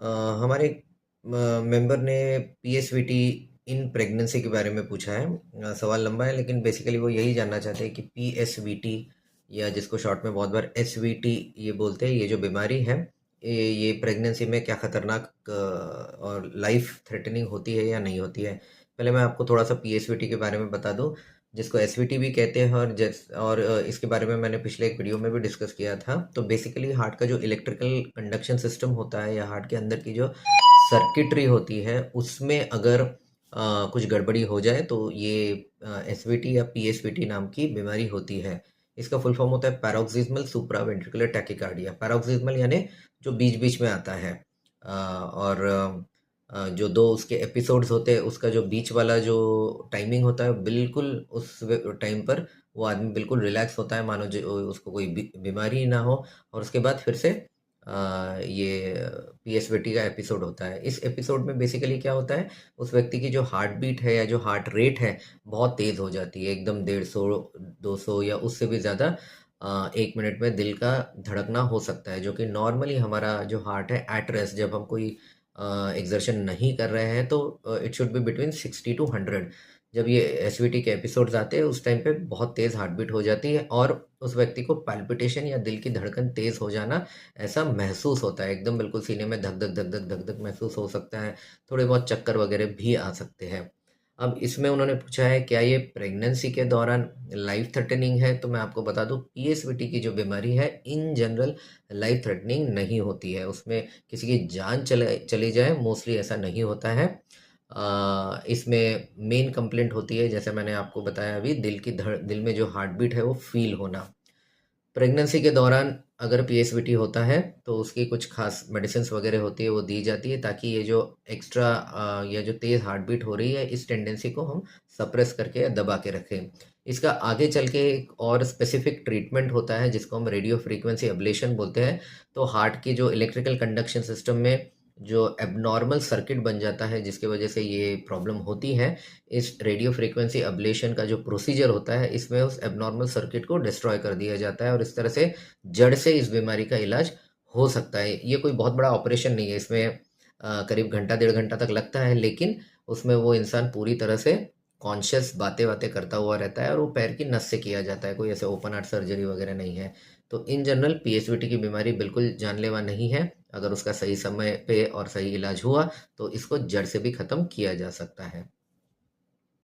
अ, हमारे मेंबर ने PSVT in pregnancy के बारे में पूछा है। सवाल लंबा है लेकिन बेसिकली वो यही जानना चाहते हैं कि पीएसवीटी या जिसको शॉर्ट में बहुत बार एसवीटी ये बोलते हैं, ये जो बीमारी है ये प्रेगनेंसी में क्या खतरनाक और लाइफ थ्रेटनिंग होती है या नहीं होती है। पहले मैं आपको थोड़ा सा पीएसवीटी के बारे में बता दूं, जिसको एसवीटी भी कहते हैं। इसके बारे में मैंने पिछले एक वीडियो में भी डिस्कस किया था। तो बेसिकली हार्ट का जो इलेक्ट्रिकल कंडक्शन सिस्टम होता है या हार्ट के अंदर की जो सर्किटरी होती है उसमें अगर कुछ गड़बड़ी हो जाए तो ये एसवीटी या पीएसवीटी नाम की बीमारी होती है। इसका फुल फॉर्म होता है पैरोक्सिस्मल सुप्रावेंट्रिकुलर टैकिकार्डिया। पैरोक्सिस्मल यानी जो बीच बीच में आता है। जो दो उसके एपिसोड्स होते हैं उसका जो बीच वाला जो टाइमिंग होता है बिल्कुल उस टाइम पर वो आदमी बिल्कुल रिलैक्स होता है, मानो जो उसको कोई बीमारी ना हो। और उसके बाद फिर से ये पीएसवीटी का एपिसोड होता है। इस एपिसोड में बेसिकली क्या होता है, उस व्यक्ति की जो हार्ट बीट है या जो हार्ट रेट है बहुत तेज हो जाती है, एकदम 150 200 या उससे भी ज़्यादा। 1 मिनट में दिल का धड़कना हो सकता है, जो कि नॉर्मली हमारा जो हार्ट है एट रेस्ट जब हम कोई एक्सर्शन नहीं कर रहे हैं तो it should be between 60 to 100। जब ये एसवीटी के एपिसोड्स आते हैं उस टाइम पे बहुत तेज़ हार्ट बीट हो जाती है और उस व्यक्ति को पैल्पिटेशन या दिल की धड़कन तेज़ हो जाना ऐसा महसूस होता है। एकदम बिल्कुल सीने में धक धक धक धक धक धक महसूस हो सकता है। थोड़े बहुत चक्कर वगैरह भी आ सकते हैं। अब इसमें उन्होंने पूछा है क्या ये प्रेगनेंसी के दौरान लाइफ थ्रेटनिंग है, तो मैं आपको बता दूं पीएसवीटी की जो बीमारी है इन जनरल लाइफ थ्रेटनिंग नहीं होती है। उसमें किसी की जान चले चली जाए मोस्टली ऐसा नहीं होता है। इसमें मेन कंप्लेंट होती है, जैसे मैंने आपको बताया अभी, दिल में जो हार्ट बीट है वो फील होना। प्रेगनेंसी के दौरान अगर पीएसवीटी होता है तो उसकी कुछ खास मेडिसिन वगैरह होती है वो दी जाती है, ताकि ये जो एक्स्ट्रा या जो तेज़ हार्ट बीट हो रही है इस टेंडेंसी को हम सप्रेस करके या दबा के रखें। इसका आगे चल के एक और स्पेसिफिक ट्रीटमेंट होता है जिसको हम रेडियो फ्रीक्वेंसी एब्लेशन बोलते हैं। तो हार्ट की जो इलेक्ट्रिकल कंडक्शन सिस्टम में जो एबनॉर्मल सर्किट बन जाता है जिसकी वजह से ये प्रॉब्लम होती है, इस रेडियो फ्रीक्वेंसी अब्लेशन का जो प्रोसीजर होता है इसमें उस एबनॉर्मल सर्किट को डिस्ट्रॉय कर दिया जाता है और इस तरह से जड़ से इस बीमारी का इलाज हो सकता है। ये कोई बहुत बड़ा ऑपरेशन नहीं है, इसमें करीब घंटा 1.5 घंटा तक लगता है, लेकिन उसमें वो इंसान पूरी तरह से कॉन्शियस बातें बातें करता हुआ रहता है और वो पैर की नस से किया जाता है, कोई ऐसे ओपन हार्ट सर्जरी वगैरह नहीं है। तो इन जनरल पीएसवीटी की बीमारी बिल्कुल जानलेवा नहीं है। अगर उसका सही समय पे और सही इलाज हुआ तो इसको जड़ से भी ख़त्म किया जा सकता है।